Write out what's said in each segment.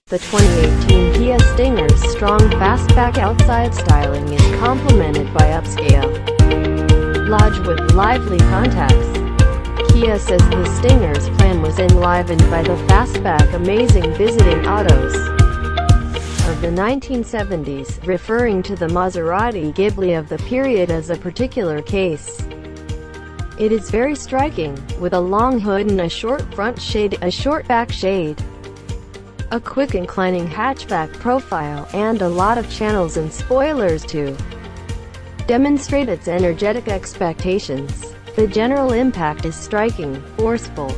The 2018 Kia Stinger's strong fastback outside styling is complemented by upscale lodge with lively contacts. Kia says the Stinger's plan was enlivened by the fastback amazing visiting autos of the 1970s, referring to the Maserati Ghibli of the period as a particular case. It is very striking, with a long hood and a short front shade, a short back shade, a quick inclining hatchback profile, and a lot of channels and spoilers to demonstrate its energetic expectations. The general impact is striking, forceful,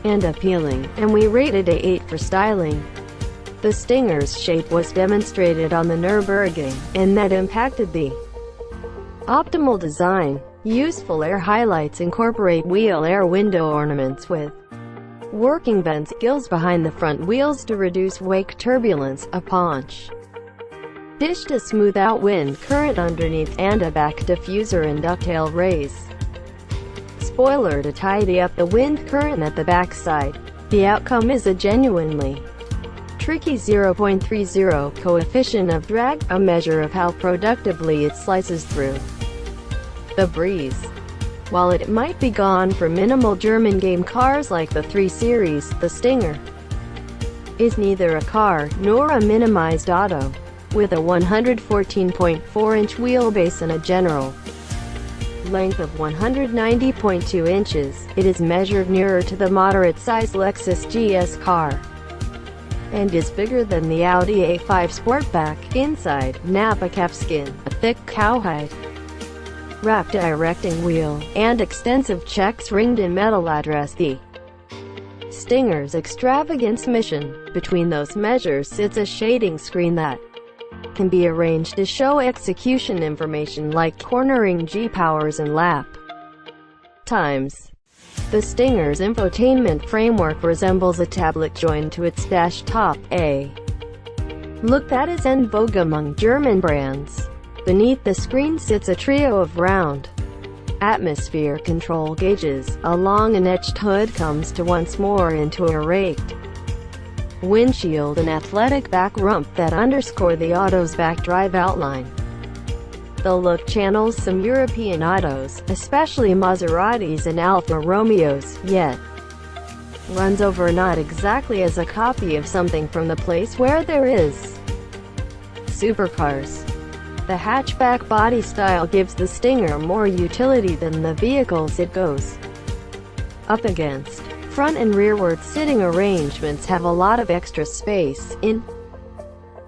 and appealing, and we rated a 8 for styling. The Stinger's shape was demonstrated on the Nürburgring, and that impacted the optimal design. Useful air highlights incorporate wheel air window ornaments with working vents, gills behind the front wheels to reduce wake turbulence, a paunch dish to smooth out wind current underneath, and a back diffuser and ducktail raise spoiler to tidy up the wind current at the backside. The outcome is a genuinely tricky 0.30 coefficient of drag, a measure of how productively it slices through the breeze. While it might be gone for minimal German game cars like the 3 Series, the Stinger is neither a car nor a minimized auto. With a 114.4-inch wheelbase and a general length of 190.2 inches, it is measured nearer to the moderate-sized Lexus GS car and is bigger than the Audi A5 Sportback. Inside, Nappa calfskin, a thick cowhide wrap directing wheel, and extensive checks ringed in metal address the Stinger's extravagance mission. Between those measures sits a shading screen that can be arranged to show execution information like cornering, G-powers, and lap times. The Stinger's infotainment framework resembles a tablet joined to its dash top, a look that is en vogue among German brands. Beneath the screen sits a trio of round atmosphere control gauges. A long and etched hood comes to once more into a raked windshield and athletic back rump that underscore the auto's back drive outline. The look channels some European autos, especially Maseratis and Alfa Romeos, yet runs over not exactly as a copy of something from the place where there is supercars. The hatchback body style gives the Stinger more utility than the vehicles it goes up against. Front and rearward sitting arrangements have a lot of extra space, in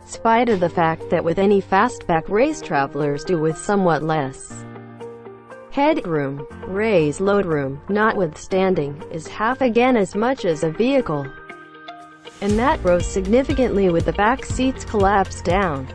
spite of the fact that with any fastback race travelers do with somewhat less headroom. Ray's load room, notwithstanding, is half again as much as a vehicle, and that grows significantly with the back seats collapsed down.